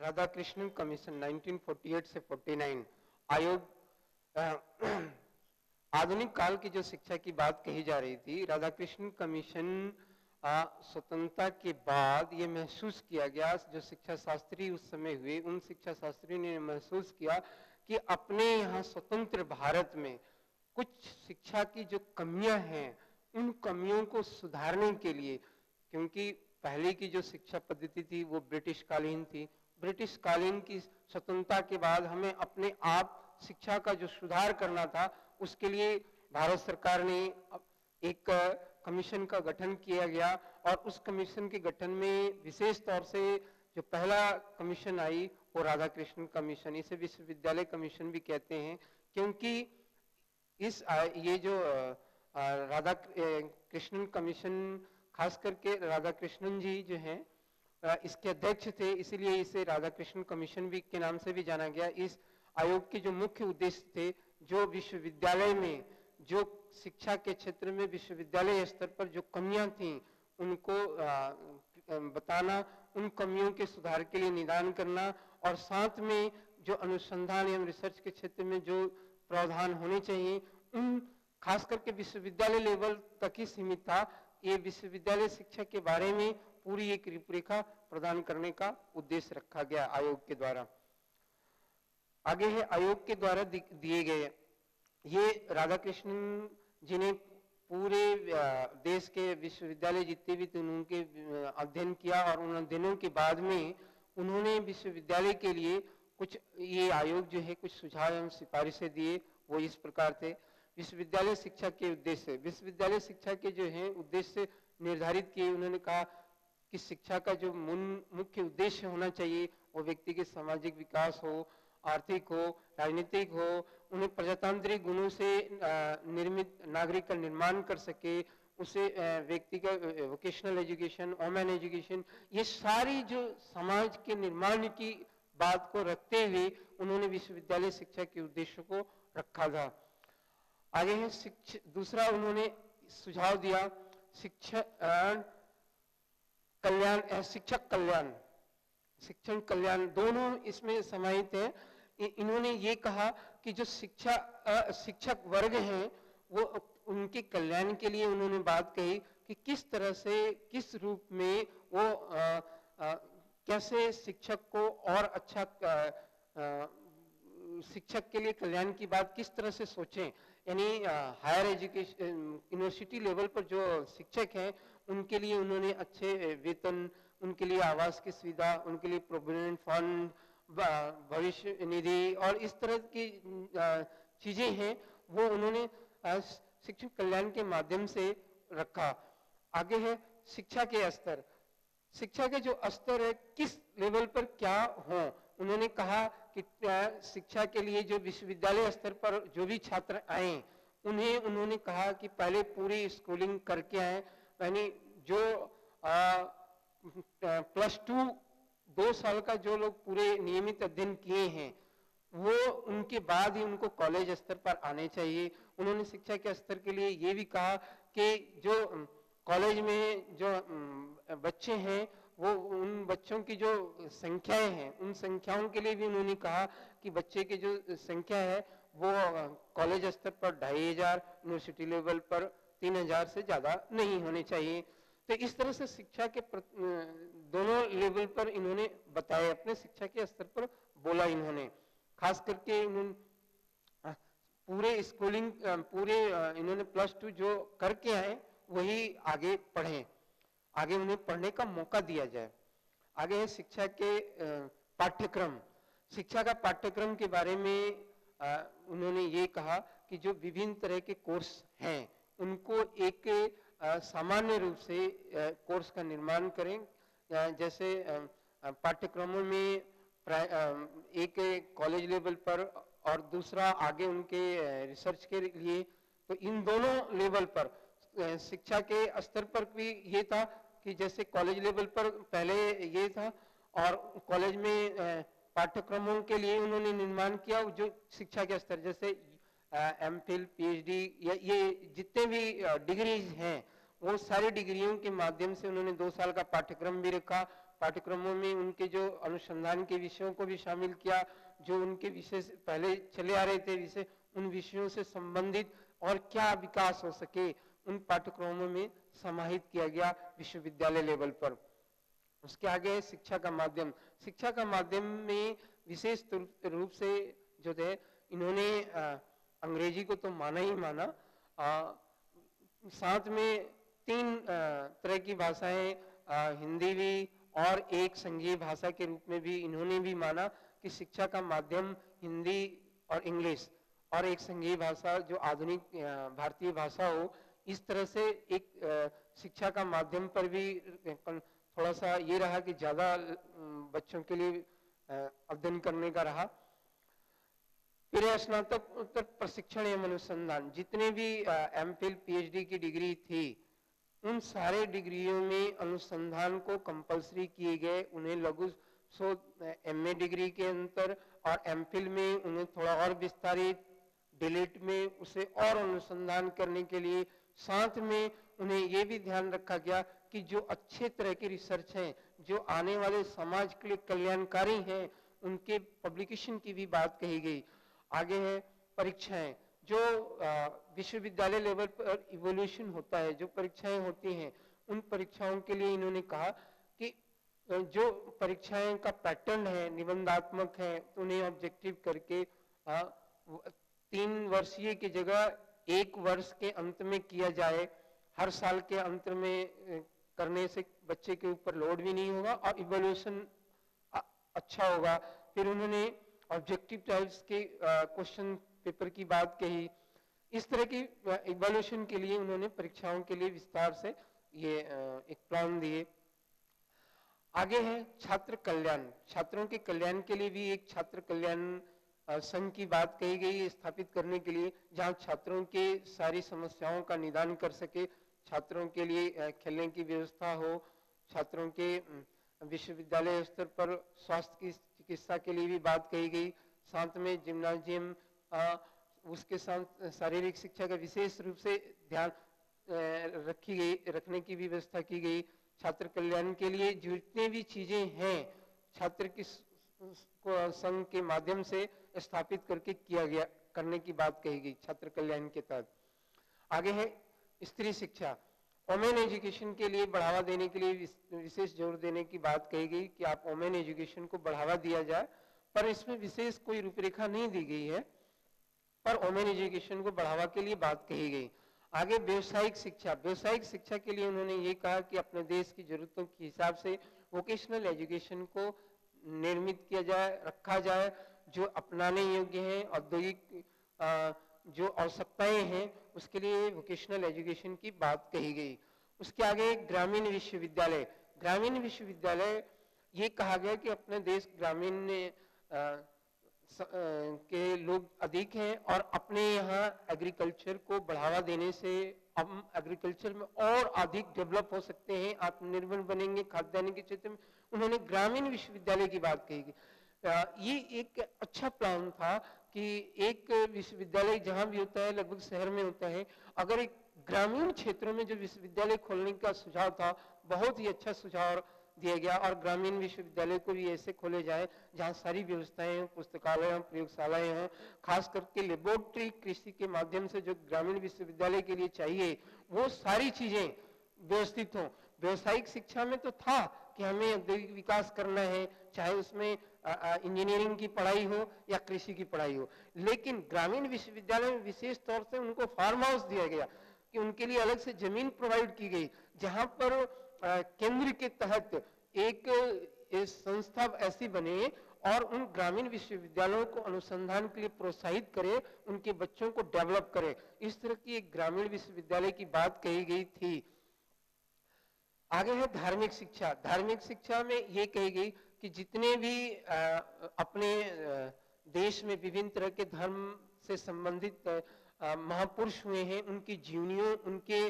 Radhakrishnan commission 1948 से 49 आयोग आधुनिक काल की जो शिक्षा की बात कही जा रही थी, राधाकृष्णन कमीशन स्वतंत्रता के बाद ये महसूस किया गया, जो शिक्षा शास्त्री उस समय हुए उन शिक्षा शास्त्री ने महसूस किया कि अपने यहाँ स्वतंत्र भारत में कुछ शिक्षा की जो कमियां हैं उन कमियों को सुधारने के लिए, क्योंकि पहले की जो शिक्षा पद्धति थी वो ब्रिटिश कालीन थी, ब्रिटिश कालीन की स्वतंत्रता के बाद हमें अपने आप शिक्षा का जो सुधार करना था उसके लिए भारत सरकार ने एक कमीशन का गठन किया गया और उस कमीशन के गठन में विशेष तौर से जो पहला कमीशन आई वो राधाकृष्णन कमीशन, इसे विश्वविद्यालय कमीशन भी कहते हैं, क्योंकि ये जो राधा कृष्णन कमीशन खास करके राधाकृष्णन जी जो हैं इसके अध्यक्ष थे, इसीलिए इसे राधाकृष्णन कमीशन भी के नाम से भी जाना गया। इस आयोग के जो मुख्य उद्देश्य थे, जो विश्वविद्यालय में जो शिक्षा के क्षेत्र में विश्वविद्यालय स्तर पर जो कमियां थी उनको बताना, उन कमियों के सुधार के लिए निदान करना और साथ में जो अनुसंधान एवं रिसर्च के क्षेत्र में जो प्रावधान होने चाहिए उन खास करके विश्वविद्यालय लेवल तक ही सीमित था। ये विश्वविद्यालय शिक्षा के बारे में पूरी एक रूपरेखा प्रदान करने का उद्देश्य रखा गया आयोग के द्वारा। आगे है आयोग के द्वारा दिए गए, ये राधाकृष्णन जी ने पूरे देश के विश्वविद्यालय जितने भी थे उनके अध्ययन किया और उन अध्ययनों के बाद में उन्होंने विश्वविद्यालय के लिए कुछ ये आयोग जो है कुछ सुझाव एवं सिफारिशें दिए। वो इस प्रकार थे, विश्वविद्यालय शिक्षा के उद्देश्य, विश्वविद्यालय शिक्षा के जो है उद्देश्य निर्धारित किए। उन्होंने कहा कि शिक्षा का जो मुख्य उद्देश्य होना चाहिए वो व्यक्ति के सामाजिक विकास हो, आर्थिक हो, राजनीतिक हो, उन्हें प्रजातांत्रिक गुणों से निर्मित नागरिक का निर्माण कर सके, उसे व्यक्ति का वोकेशनल एजुकेशन, वोमेन एजुकेशन, ये सारी जो समाज के निर्माण की बात को रखते हुए उन्होंने विश्वविद्यालय शिक्षा के उद्देश्य को रखा था। आगे है दूसरा उन्होंने सुझाव दिया शिक्षक कल्याण, शिक्षण कल्याण दोनों इसमें समाहित है। इन्होंने ये कहा कि जो शिक्षक वर्ग हैं वो उनके कल्याण के लिए उन्होंने बात कही कि किस तरह से किस रूप में वो कैसे शिक्षक को और अच्छा शिक्षक के लिए कल्याण की बात किस तरह से सोचें, यानी हायर एजुकेशन यूनिवर्सिटी लेवल पर जो शिक्षक हैं उनके लिए उन्होंने अच्छे वेतन, उनके लिए आवास की सुविधा, उनके लिए प्रोविडेंट फंड, भविष्य निधि और इस तरह की चीजें हैं वो उन्होंने शिक्षक कल्याण के माध्यम से रखा। आगे है शिक्षा के स्तर, शिक्षा के जो स्तर है किस लेवल पर क्या हो, उन्होंने कहा कि शिक्षा के लिए जो विश्वविद्यालय स्तर पर जो भी छात्र आए उन्हें उन्होंने कहा कि पहले पूरी स्कूलिंग करके आए, यानी जो +2 2 साल का जो लोग पूरे नियमित अध्ययन किए हैं वो उनके बाद ही उनको कॉलेज स्तर पर आने चाहिए। उन्होंने शिक्षा के स्तर के लिए ये भी कहा कि जो कॉलेज में जो बच्चे हैं वो उन बच्चों की जो संख्याएं हैं उन संख्याओं के लिए भी उन्होंने कहा कि बच्चे की जो संख्या है वो कॉलेज स्तर पर 2500, यूनिवर्सिटी लेवल पर 3000 से ज्यादा नहीं होने चाहिए। तो इस तरह से शिक्षा के दोनों लेवल पर इन्होंने बताया, अपने शिक्षा के स्तर पर बोला इन्होंने, खास करके इन्होंने पूरे स्कूलिंग पूरे इन्होंने +2 जो करके आए वही आगे पढ़ें, आगे उन्हें पढ़ने का मौका दिया जाए। आगे है शिक्षा के पाठ्यक्रम, शिक्षा का पाठ्यक्रम के बारे में उन्होंने ये कहा कि जो विभिन्न तरह के कोर्स हैं उनको एक सामान्य रूप से कोर्स का निर्माण करें, जैसे पाठ्यक्रमों में एक कॉलेज लेवल पर और दूसरा आगे उनके रिसर्च के लिए। तो इन दोनों लेवल पर शिक्षा के स्तर पर भी ये था कि जैसे कॉलेज लेवल पर पहले ये था और कॉलेज में पाठ्यक्रमों के लिए उन्होंने निर्माण किया जो शिक्षा के स्तर, जैसे एमफिल, पीएचडी या ये जितने भी डिग्रीज हैं वो सारी डिग्रियों के माध्यम से उन्होंने 2 साल का पाठ्यक्रम भी रखा, पाठ्यक्रमों में उनके जो अनुसंधान के विषयों को भी शामिल किया, जो उनके विषय पहले चले आ रहे थे विषय, उन विषयों से संबंधित और क्या विकास हो सके उन पाठ्यक्रमों में समाहित किया गया विश्वविद्यालय लेवल पर। उसके आगे है शिक्षा का माध्यम। शिक्षा का माध्यम में विशेष रूप से जो है इन्होंने अंग्रेजी को तो माना ही माना, साथ में 3 तरह की भाषाएं, हिंदी भी और एक संघीय भाषा के रूप में भी इन्होंने भी माना कि शिक्षा का माध्यम हिंदी और इंग्लिश और एक संघीय भाषा जो आधुनिक भारतीय भाषा हो, इस तरह से एक शिक्षा का माध्यम पर भी थोड़ा सा ये रहा कि ज्यादा बच्चों के लिए अध्ययन करने का रहा। फिर स्नातकोत्तर प्रशिक्षण एवं अनुसंधान, जितने भी एमफिल पीएचडी की डिग्री थी उन सारे डिग्रियों में अनुसंधान को कंपलसरी किए गए। उन्हें लघु शोध एमए डिग्री के अंतर और एमफिल में उन्हें थोड़ा और विस्तारित, डिलीट में उसे और अनुसंधान करने के लिए, साथ में उन्हें ये भी ध्यान रखा गया कि जो अच्छे तरह की रिसर्च हैं, जो आने वाले समाज के लिए कल्याणकारी हैं, उनके पब्लिकेशन की भी बात कही गई। आगे है परीक्षाएं, जो विश्वविद्यालय लेवल पर इवोल्यूशन होता है, जो परीक्षाएं होती हैं, उन परीक्षाओं के लिए इन्होंने कहा कि जो परीक्षाएं का पैटर्न है निबंधात्मक है, तो उन्हें ऑब्जेक्टिव करके 3 वर्षीय की जगह 1 वर्ष के अंत में किया जाए। हर साल के अंत में करने से बच्चे के ऊपर लोड भी नहीं होगा और इवोल्यूशन अच्छा होगा। फिर उन्होंने ऑब्जेक्टिव टाइप्स के क्वेश्चन पेपर की बात कही। इस तरह की इवोल्यूशन के लिए उन्होंने परीक्षाओं के लिए विस्तार से ये एक प्लान दिए। आगे है छात्र कल्याण। छात्रों के कल्याण के लिए भी एक छात्र कल्याण संघ की बात कही गई स्थापित करने के लिए, जहां छात्रों के सारी समस्याओं का निदान कर सके, छात्रों के लिए खेलने की व्यवस्था हो, छात्रों के विश्वविद्यालय स्तर पर स्वास्थ्य की चिकित्सा के लिए भी बात कही गई, साथ में जिम्नाजियम, उसके साथ शारीरिक शिक्षा का विशेष रूप से ध्यान रखने की भी व्यवस्था की गई। छात्र कल्याण के लिए जितने भी चीजें हैं छात्र की संघ के माध्यम से स्थापित करके किया गया, करने की बात कही गई छात्र कल्याण के तहत। आगे है स्त्री शिक्षा। वोमेन एजुकेशन के लिए बढ़ावा देने के लिए विशेष जोर देने की बात कही गई कि आप वोमेन एजुकेशन को बढ़ावा दिया जाए, पर इसमें विशेष कोई रूपरेखा नहीं दी गई है, पर वोमेन एजुकेशन को बढ़ावा के लिए बात कही गई। आगे व्यवसायिक शिक्षा। व्यवसायिक शिक्षा के लिए उन्होंने ये कहा कि अपने देश की जरूरतों के हिसाब से वोकेशनल एजुकेशन को निर्मित किया जाए, रखा जाए, जो अपनाने योग्य है, औद्योगिक जो आवश्यकताएं हैं उसके लिए वोकेशनल एजुकेशन की बात कही गई। उसके आगे ग्रामीण विश्वविद्यालय। ग्रामीण विश्वविद्यालय ये कहा गया कि अपने देश ग्रामीण के लोग अधिक हैं और अपने यहाँ एग्रीकल्चर को बढ़ावा देने से हम एग्रीकल्चर में और अधिक डेवलप हो सकते हैं, आत्मनिर्भर बनेंगे खाद्यान्न के क्षेत्र में। उन्होंने ग्रामीण विश्वविद्यालय की बात कही गई। ये एक अच्छा प्लान था कि एक विश्वविद्यालय जहां भी होता है लगभग शहर में होता है, अगर एक ग्रामीण क्षेत्रों में जो विश्वविद्यालय खोलने का सुझाव था बहुत ही अच्छा सुझाव दिया गया और ग्रामीण विश्वविद्यालय को भी ऐसे खोले जाए जहां सारी व्यवस्थाएं, पुस्तकालय, प्रयोगशालाएं हों, खास करके लेबोरेटरी कृषि के माध्यम से जो ग्रामीण विश्वविद्यालय के लिए चाहिए वो सारी चीजें व्यवस्थित हों। व्यवसायिक शिक्षा में तो था कि हमें औद्योगिक विकास करना है, चाहे उसमें इंजीनियरिंग की पढ़ाई हो या कृषि की पढ़ाई हो, लेकिन ग्रामीण विश्वविद्यालय में विशेष तौर से उनको फार्म हाउस दिया गया कि उनके लिए अलग से जमीन प्रोवाइड की गई, जहां पर केंद्र के तहत एक संस्था ऐसी बने और उन ग्रामीण विश्वविद्यालयों को अनुसंधान के लिए प्रोत्साहित करे, उनके बच्चों को डेवलप करे। इस तरह की एक ग्रामीण विश्वविद्यालय की बात कही गई थी। आगे है धार्मिक शिक्षा। धार्मिक शिक्षा में ये कही गई कि जितने भी अपने देश में विभिन्न तरह के धर्म से संबंधित महापुरुष हुए हैं, उनकी जीवनियों, उनके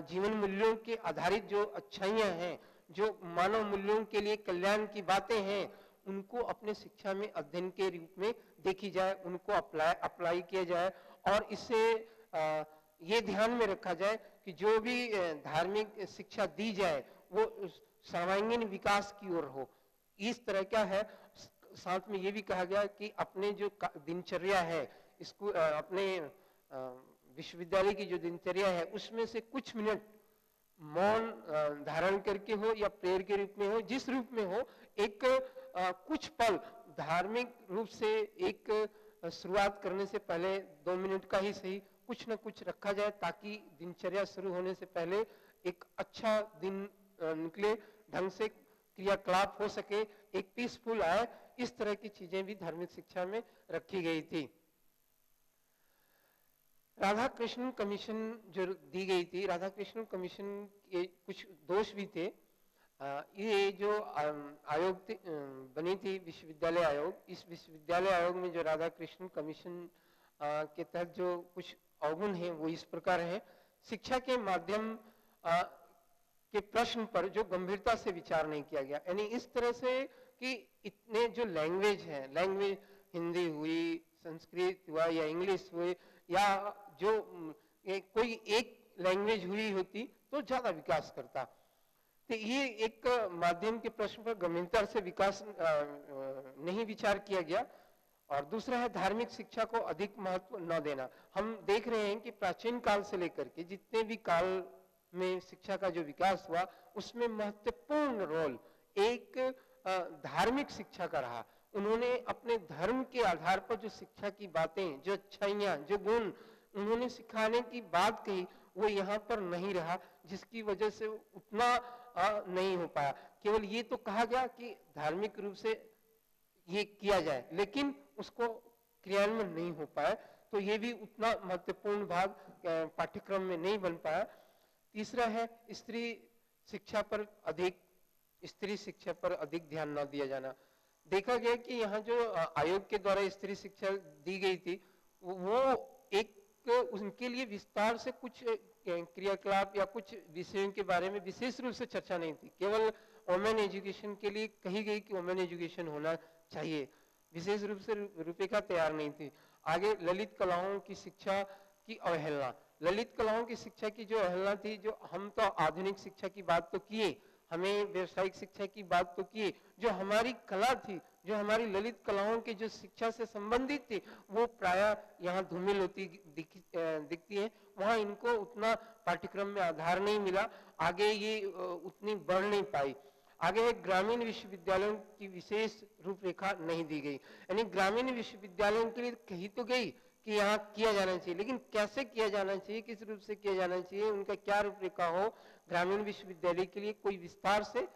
जीवन मूल्यों के आधारित जो अच्छाइयां हैं, जो मानव मूल्यों के लिए कल्याण की बातें हैं, उनको अपने शिक्षा में अध्ययन के रूप में देखी जाए, उनको अप्लाई किया जाए और इससे ये ध्यान में रखा जाए कि जो भी धार्मिक शिक्षा दी जाए वो सर्वांगीण विकास की ओर हो। इस तरह क्या है, साथ में ये भी कहा गया कि अपने जो दिनचर्या है, इसको अपने विश्वविद्यालय की जो दिनचर्या है उसमें से कुछ मिनट मौन धारण करके हो या प्रेयर के रूप में हो, जिस रूप में हो, एक कुछ पल धार्मिक रूप से एक शुरुआत करने से पहले 2 मिनट का ही सही कुछ न कुछ रखा जाए, ताकि दिनचर्या शुरू होने से पहले एक अच्छा दिन निकले, ढंग से क्रियाकलाप हो सके, एक पीसफुल आए। इस तरह की चीजें भी धार्मिक शिक्षा में रखी गई थी। राधा कृष्ण कमीशन जो दी गई थी, राधा कृष्ण कमीशन के कुछ दोष भी थे। ये जो आयोग बनी थी, विश्वविद्यालय आयोग, इस विश्वविद्यालय आयोग में जो राधा कृष्ण कमीशन के तहत जो कुछ अवगुण हैं वो इस प्रकार है। शिक्षा के माध्यम के प्रश्न पर जो गंभीरता से विचार नहीं किया गया, यानी इस तरह से कि इतने जो लैंग्वेज है, लैंग्वेज हिंदी हुई, संस्कृत हुआ या इंग्लिश हुई या जो कोई एक लैंग्वेज हुई होती तो ज्यादा विकास करता। तो ये एक माध्यम के प्रश्न पर गंभीरता से विकास नहीं विचार किया गया। और दूसरा है धार्मिक शिक्षा को अधिक महत्व न देना। हम देख रहे हैं कि प्राचीन काल से लेकर के जितने भी काल में शिक्षा का जो विकास हुआ उसमें महत्वपूर्ण रोल एक धार्मिक शिक्षा का रहा। उन्होंने अपने धर्म के आधार पर जो शिक्षा की बातें, जो अच्छाइयां, जो गुण उन्होंने सिखाने की बात कही, वो यहाँ पर नहीं रहा, जिसकी वजह से उतना नहीं हो पाया। केवल ये तो कहा गया कि धार्मिक रूप से ये किया जाए, लेकिन उसको क्रियान्वयन नहीं हो पाया, तो ये भी उतना महत्वपूर्ण भाग पाठ्यक्रम में नहीं बन पाया। तीसरा है स्त्री शिक्षा पर अधिक ध्यान न दिया जाना। देखा गया कि यहाँ जो आयोग के द्वारा स्त्री शिक्षा दी गई थी वो एक उनके लिए विस्तार से कुछ क्रियाकलाप या कुछ विषयों के बारे में विशेष रूप से चर्चा नहीं थी। केवल वुमेन एजुकेशन के लिए कही गई कि वुमेन एजुकेशन होना चाहिए, विशेष रूप से रूपरेखा तैयार नहीं थी। आगे ललित कलाओं की शिक्षा की अवहेलना, ललित कलाओं की शिक्षा की जो अवहेलना थी, जो हम तो आधुनिक शिक्षा की बात तो किए, हमें व्यावसायिक शिक्षा की बात तो किए, जो हमारी कला थी, जो हमारी ललित कलाओं की जो शिक्षा से संबंधित थी, वो प्रायः यहाँ धूमिल होती दिखती है। वहाँ इनको उतना पाठ्यक्रम में आधार नहीं मिला, आगे ये उतनी बढ़ नहीं पाई। आगे ग्रामीण विश्वविद्यालयों की विशेष रूपरेखा नहीं दी गई, यानी ग्रामीण विश्वविद्यालयों के लिए कही तो गई कि यहाँ किया जाना चाहिए, लेकिन कैसे किया जाना चाहिए, किस रूप से किया जाना चाहिए, उनका क्या रूपरेखा हो, ग्रामीण विश्वविद्यालय के लिए कोई विस्तार से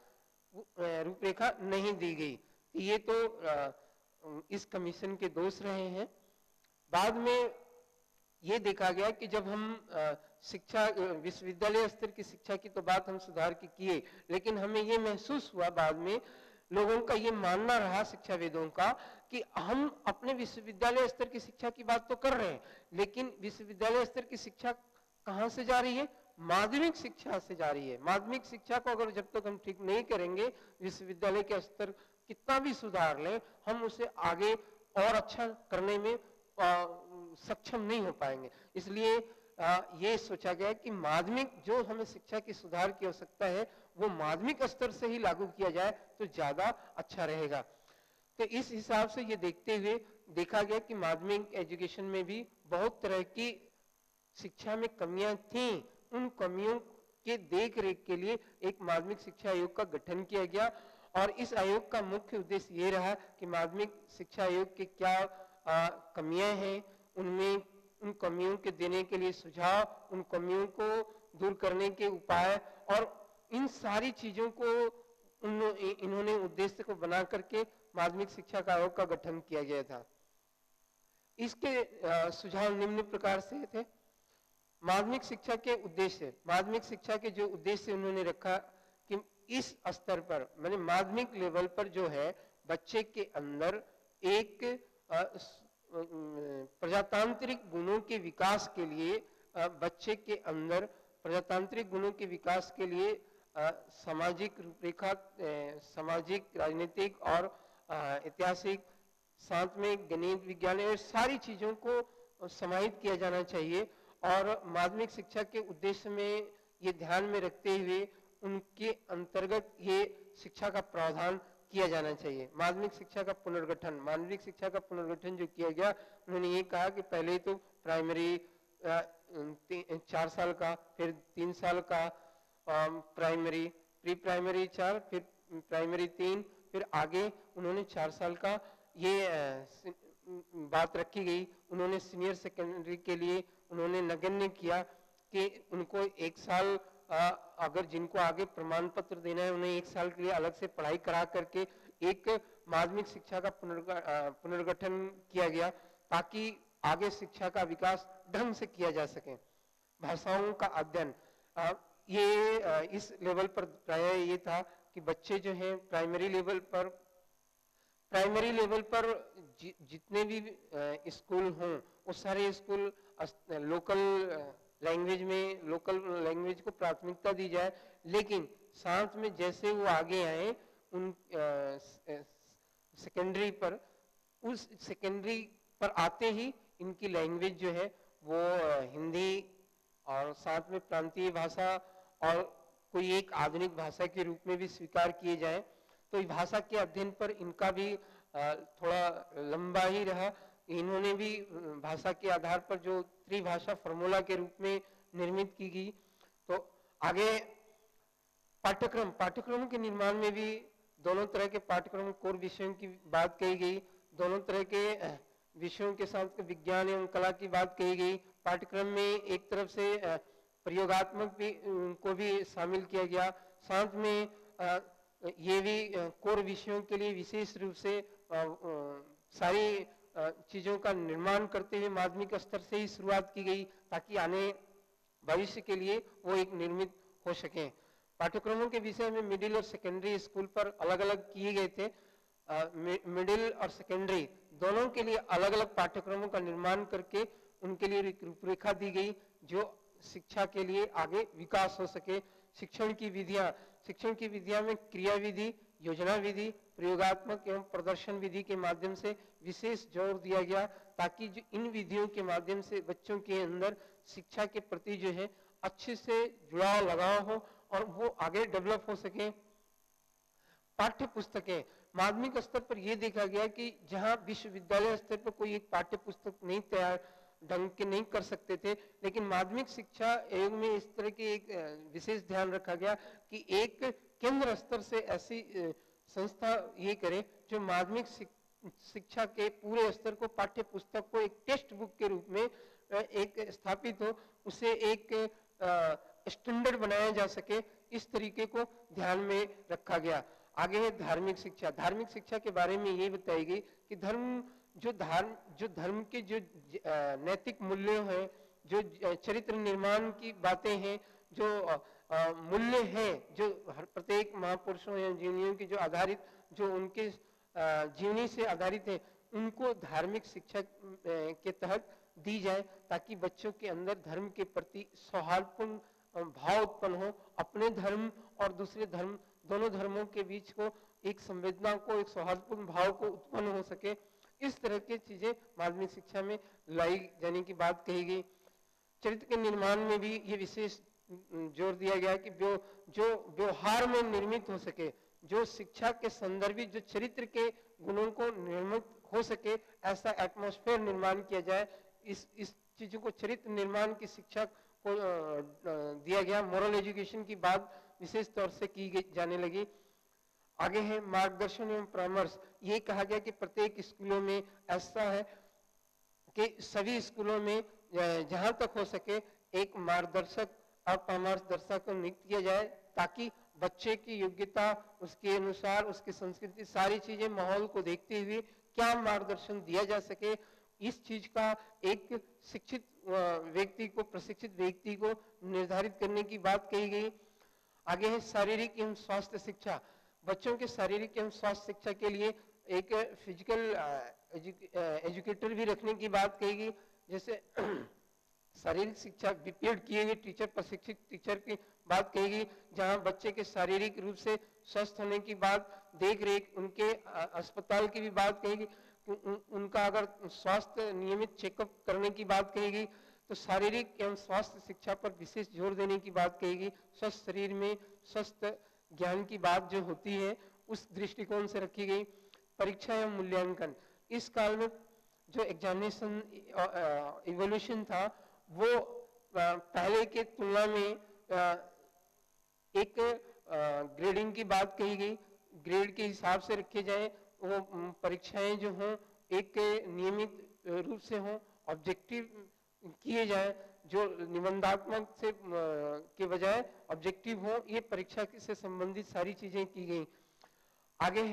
रूपरेखा नहीं दी गई। ये तो इस कमीशन के दोष रहे हैं। बाद में ये देखा गया कि जब हम शिक्षा विश्वविद्यालय स्तर की शिक्षा की तो बात हम सुधार की किए, लेकिन हमें ये महसूस हुआ बाद में, लोगों का ये मानना रहा, शिक्षाविदों का, कि हम अपने विश्वविद्यालय स्तर की शिक्षा की बात तो कर रहे हैं, लेकिन विश्वविद्यालय स्तर की शिक्षा कहाँ से जा रही है? माध्यमिक शिक्षा से जा रही है। माध्यमिक शिक्षा को अगर जब तक हम ठीक नहीं करेंगे, विश्वविद्यालय के स्तर कितना भी सुधार लें, हम उसे आगे और अच्छा करने में सक्षम नहीं हो पाएंगे। इसलिए ये सोचा गया कि माध्यमिक जो हमें शिक्षा की सुधार की आवश्यकता है वो माध्यमिक स्तर से ही लागू किया जाए तो ज्यादा अच्छा रहेगा। तो इस हिसाब से ये देखते हुए देखा गया कि माध्यमिक एजुकेशन में भी बहुत तरह की शिक्षा में कमियां थी। उन कमियों के देख रेख के लिए एक माध्यमिक शिक्षा आयोग का गठन किया गया, और इस आयोग का मुख्य उद्देश्य ये रहा कि माध्यमिक शिक्षा आयोग के क्या कमियां हैं, उनमें उन कमियों के देने के लिए सुझाव, उन कमियों को दूर करने के उपाय, और इन सारी चीजों को इन्होंने उद्देश्य को बना करके माध्यमिक शिक्षा का आयोग का गठन किया गया था। इसके सुझाव निम्न प्रकार से थे। माध्यमिक शिक्षा के उद्देश्य, माध्यमिक शिक्षा के जो उद्देश्य उन्होंने रखा कि इस स्तर पर, माने माध्यमिक लेवल पर जो है, बच्चे के अंदर एक प्रजातांत्रिक गुणों के विकास के लिए, बच्चे के अंदर प्रजातांत्रिक गुणों के विकास के लिए सामाजिक रूपरेखा, सामाजिक, राजनीतिक और ऐतिहासिक, साथ में गणित, विज्ञान और सारी चीजों को समाहित किया जाना चाहिए। और माध्यमिक शिक्षा के उद्देश्य में ये ध्यान में रखते हुए उनके अंतर्गत ये शिक्षा का प्रावधान किया जाना चाहिए। माध्यमिक शिक्षा का पुनर्गठन, माध्यमिक शिक्षा का पुनर्गठन जो किया गया, उन्होंने ये कहा कि पहले तो प्राइमरी 4 साल का, फिर 3 साल का प्राइमरी, प्री प्राइमरी 4, फिर प्राइमरी 3, फिर आगे उन्होंने 4 साल का ये बात रखी गई। उन्होंने सीनियर सेकेंडरी के लिए उन्होंने नगण्य किया कि उनको 1 साल अगर जिनको आगे प्रमाण पत्र देना है उन्हें 1 साल के लिए अलग से पढ़ाई करा करके एक माध्यमिक शिक्षा का पुनर्गठन किया गया, ताकि आगे शिक्षा का विकास ढंग से किया जा सके। भाषाओं का अध्ययन, ये इस लेवल पर प्राय ये था कि बच्चे जो हैं प्राइमरी लेवल पर जितने भी स्कूल हों वो सारे स्कूल लोकल लैंग्वेज को प्राथमिकता दी जाए, लेकिन साथ में जैसे वो आगे आए उन सेकेंडरी पर, उस सेकेंडरी पर आते ही इनकी लैंग्वेज जो है वो हिंदी और साथ में प्रांतीय भाषा और कोई एक आधुनिक भाषा के रूप में भी स्वीकार किए जाए। तो भाषा के अध्ययन पर इनका भी थोड़ा लंबा ही रहा। इन्होंने भी भाषा के आधार पर जो त्रिभाषा फॉर्मूला के रूप में निर्मित की गई। तो आगे पाठ्यक्रम के निर्माण में भी दोनों तरह के पाठ्यक्रम, कोर विषयों की बात कही गई, दोनों तरह के विषयों के साथ विज्ञान एवं कला की बात कही गई। पाठ्यक्रम में एक तरफ से प्रयोगात्मक भी को भी शामिल किया गया, साथ में ये भी कोर विषयों के लिए विशेष रूप से सारी चीजों का निर्माण करते हुए माध्यमिक स्तर से ही शुरुआत की गई, ताकि आने भविष्य के लिए वो एक निर्मित हो सके। पाठ्यक्रमों के विषय में मिडिल और सेकेंडरी स्कूल पर अलग अलग किए गए थे। मिडिल और सेकेंडरी दोनों के लिए अलग अलग पाठ्यक्रमों का निर्माण करके उनके लिए एक रूपरेखा दी गई जो शिक्षा के लिए आगे विकास हो सके। शिक्षण की विधियां में क्रिया विधि, योजना विधि, प्रयोगात्मक एवं प्रदर्शन विधि के माध्यम से विशेष जोर दिया गया, ताकि जो इन विधियों के माध्यम से बच्चों के अंदर शिक्षा के प्रति जो है अच्छे से जुड़ाव लगाव हो और वो आगे डेवलप हो सके। पाठ्य पुस्तकें, माध्यमिक स्तर पर यह देखा गया कि जहां विश्वविद्यालय स्तर पर कोई एक पाठ्य पुस्तक नहीं तैयार ढंग के नहीं कर सकते थे, लेकिन माध्यमिक शिक्षा आयोग में इस तरह के एक विशेष ध्यान रखा गया कि एक केंद्र स्तर से ऐसी संस्था ये करे जो माध्यमिक शिक्षा के पूरे स्तर को, पाठ्य पुस्तक को एक टेक्स्ट बुक के रूप में एक स्थापित हो, उसे एक स्टैंडर्ड बनाया जा सके, इस तरीके को ध्यान में रखा गया। आगे है धार्मिक शिक्षा। धार्मिक शिक्षा के बारे में ये बताई गई कि धर्म के जो नैतिक मूल्य हैं, जो चरित्र निर्माण की बातें हैं, जो मूल्य हैं, जो हर प्रत्येक महापुरुषों या जीवनियों की जो आधारित, जो उनके जीवनी से आधारित है, उनको धार्मिक शिक्षा के तहत दी जाए, ताकि बच्चों के अंदर धर्म के प्रति सौहार्दपूर्ण भाव उत्पन्न हो, अपने धर्म और दूसरे धर्म, दोनों धर्मों के बीच को एक संवेदना को, एक सौहार्दपूर्ण भाव को उत्पन्न हो सके। इस तरह की चीजें माध्यमिक शिक्षा में लाई जाने की बात कही गई। चरित्र के निर्माण में भी ये विशेष जोर दिया गया कि जो व्यवहार में निर्मित हो सके, जो शिक्षा के संदर्भित जो चरित्र के गुणों को निर्मित हो सके, ऐसा एटमॉस्फेयर निर्माण किया जाए। इस चीजों को, चरित्र निर्माण की शिक्षा को दिया गया। मोरल एजुकेशन की बात विशेष तौर से की जाने लगी। आगे है मार्गदर्शन एवं परामर्श। ये कहा गया कि प्रत्येक स्कूलों में ऐसा है कि सभी स्कूलों में जहां तक हो सके एक मार्गदर्शक और परामर्शदर्शक को नियुक्त किया जाए, ताकि बच्चे की योग्यता, उसके अनुसार, उसकी संस्कृति, सारी चीजें, माहौल को देखते हुए क्या मार्गदर्शन दिया जा सके, इस चीज का एक शिक्षित व्यक्ति को, प्रशिक्षित व्यक्ति को निर्धारित करने की बात कही गई। आगे है शारीरिक एवं स्वास्थ्य शिक्षा। बच्चों के शारीरिक एवं स्वास्थ्य शिक्षा के लिए एक फिजिकल एजुकेटर भी रखने की बात कही गई। जैसे शारीरिक शिक्षा बीपीएड किए हुए टीचर, प्रशिक्षित टीचर की बात कही गई, जहां बच्चे के शारीरिक रूप से स्वस्थ होने की बात, देख रेख, उनके अस्पताल की भी बात कही गई, उनका अगर स्वास्थ्य नियमित चेकअप करने की बात कही गई, तो शारीरिक एवं स्वास्थ्य शिक्षा पर विशेष जोर देने की बात कही गई। स्वस्थ शरीर में स्वस्थ ज्ञान की बात जो होती है उस दृष्टिकोण से रखी गई। परीक्षा एवं मूल्यांकन, इस काल में जो एग्जामिनेशन इवोल्यूशन था वो पहले के तुलना में एक ग्रेडिंग की बात कही गई, ग्रेड के हिसाब से रखे जाए, वो परीक्षाएं जो हों एक नियमित रूप से हों, ऑब्जेक्टिव किए जाए, जो निबंधात्मक से के बजाय ऑब्जेक्टिव हो, ये परीक्षा से संबंधित सारी चीजें की गई। आगे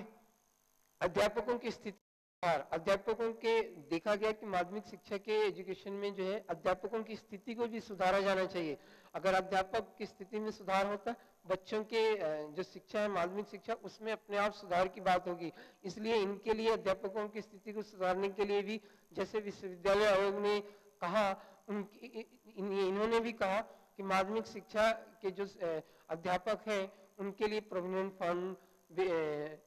अध्यापकों की स्थिति, अध्यापकों के देखा गया कि माध्यमिक शिक्षा के एजुकेशन में जो है अध्यापकों की स्थिति को भी सुधारा जाना चाहिए। अगर अध्यापक की स्थिति में सुधार होता, बच्चों के जो शिक्षा है माध्यमिक शिक्षा उसमें अपने आप सुधार की बात होगी। इसलिए इनके लिए अध्यापकों की स्थिति को सुधारने के लिए भी, जैसे विश्वविद्यालय आयोग ने कहा, इन्होंने भी कहा कि माध्यमिक शिक्षा के जो अध्यापक हैं उनके लिए प्रोविडेंट फंड,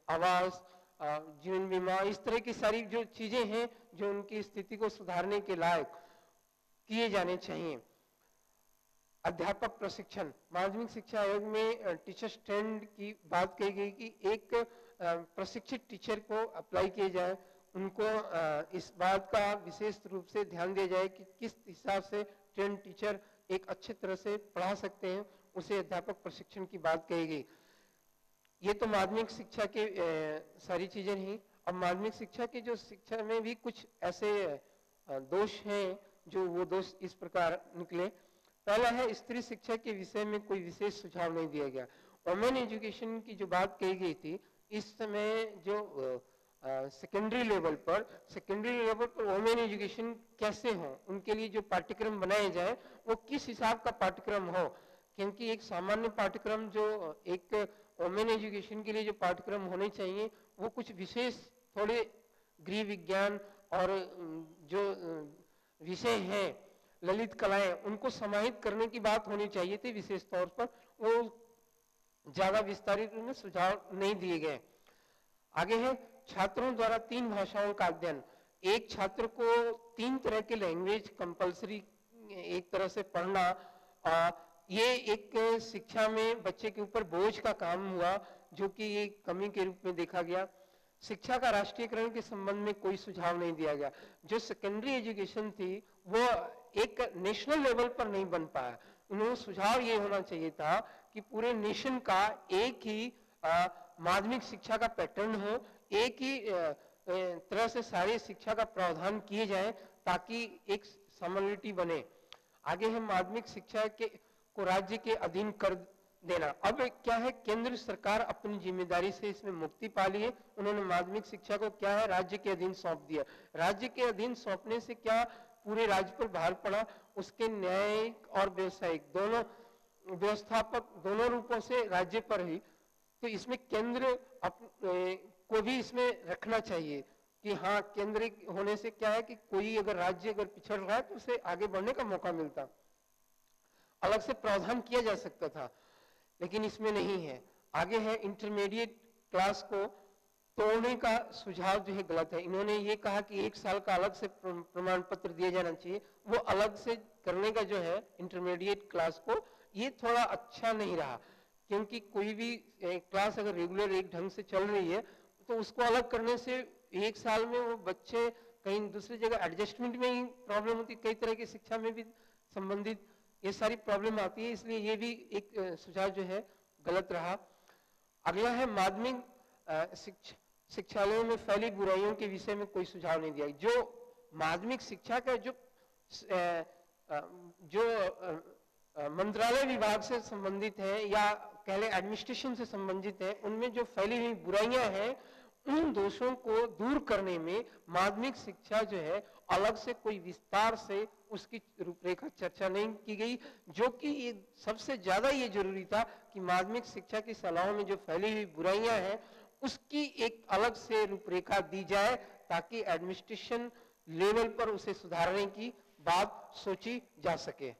आवास, जीवन बीमा, इस तरह की सारी जो चीजें हैं जो उनकी स्थिति को सुधारने के लायक किए जाने चाहिए। अध्यापक प्रशिक्षण, माध्यमिक शिक्षा आयोग में टीचर ट्रेंड की बात कही गई कि एक प्रशिक्षित टीचर को अप्लाई किए जाए, उनको इस बात का विशेष रूप से ध्यान दिया जाए कि किस हिसाब से ट्रेंड टीचर एक अच्छे तरह से पढ़ा सकते हैं, उसे अध्यापक प्रशिक्षण की बात कही गई। ये तो माध्यमिक शिक्षा के सारी चीजें रही। अब माध्यमिक शिक्षा के जो शिक्षा में भी कुछ ऐसे दोष हैं जो वो दोष इस प्रकार निकले। पहला है, स्त्री शिक्षा के विषय में कोई विशेष सुझाव नहीं दिया गया। वुमेन एजुकेशन की जो बात कही गई थी, इस समय जो सेकेंडरी लेवल पर वुमेन एजुकेशन कैसे हो, उनके लिए जो पाठ्यक्रम बनाए जाए वो किस हिसाब का पाठ्यक्रम हो, क्योंकि एक सामान्य पाठ्यक्रम जो एक वुमेन एजुकेशन के लिए जो पाठ्यक्रम होने चाहिए वो कुछ विशेष थोड़े गृह विज्ञान और जो विषय हैं ललित कलाएं, उनको समाहित करने की बात होनी चाहिए थी विशेष तौर पर, वो ज्यादा विस्तारित में सुझाव नहीं दिए गए। आगे है छात्रों द्वारा 3 भाषाओं का अध्ययन। एक छात्र को 3 तरह के लैंग्वेज कंपलसरी एक तरह से पढ़ना, ये एक शिक्षा में बच्चे के ऊपर बोझ का काम हुआ, जो कि एक कमी के रूप में देखा गया। शिक्षा का राष्ट्रीयकरण के संबंध में कोई सुझाव नहीं दिया गया। जो सेकेंडरी एजुकेशन थी वो एक नेशनल लेवल पर नहीं बन पाया। उन्हें सुझाव ये होना चाहिए था कि पूरे नेशन का एक ही माध्यमिक शिक्षा का पैटर्न हो, एक ही तरह से सारी शिक्षा का प्रावधान किए जाए ताकि एक समलिटी बने। आगे है माध्यमिक शिक्षा के को राज्य के अधीन कर देना। अब क्या है, केंद्र सरकार अपनी जिम्मेदारी से इसमें मुक्ति पा ली है। उन्होंने माध्यमिक शिक्षा को क्या है राज्य के अधीन सौंप दिया। राज्य के अधीन सौंपने से क्या पूरे राज्य पर भार पड़ा, उसके न्यायिक और व्यवसायिक दोनों व्यवस्थापक दोनों रूपों से राज्य पर ही। तो इसमें केंद्र को भी इसमें रखना चाहिए कि हाँ, केंद्र होने से क्या है कि कोई अगर राज्य अगर पिछड़ रहा है तो उसे आगे बढ़ने का मौका मिलता, अलग से प्रावधान किया जा सकता था, लेकिन इसमें नहीं है। आगे है इंटरमीडिएट क्लास को तोड़ने का सुझाव जो है गलत है। इन्होंने ये कहा कि 1 साल का अलग से प्रमाण पत्र दिया जाना चाहिए, वो अलग से करने का जो है इंटरमीडिएट क्लास को, ये थोड़ा अच्छा नहीं रहा, क्योंकि कोई भी क्लास अगर रेगुलर एक ढंग से चल रही है तो उसको अलग करने से 1 साल में वो बच्चे कहीं दूसरी जगह एडजस्टमेंट में ही प्रॉब्लम होती, कई तरह की शिक्षा में भी संबंधित ये सारी प्रॉब्लम आती है, इसलिए ये भी एक सुझाव जो है गलत रहा। अगला है माध्यमिक शिक्षालयों में फैली बुराइयों के विषय में कोई सुझाव नहीं दिया। जो माध्यमिक शिक्षा का जो मंत्रालय विभाग से संबंधित है या कह लें एडमिनिस्ट्रेशन से संबंधित है, उनमें जो फैली हुई बुराइयां हैं उन दोषों को दूर करने में माध्यमिक शिक्षा जो है अलग से कोई विस्तार से उसकी रूपरेखा चर्चा नहीं की गई, जो कि ये सबसे ज्यादा ये जरूरी था कि माध्यमिक शिक्षा की सलाहों में जो फैली हुई बुराइयां हैं उसकी एक अलग से रूपरेखा दी जाए ताकि एडमिनिस्ट्रेशन लेवल पर उसे सुधारने की बात सोची जा सके।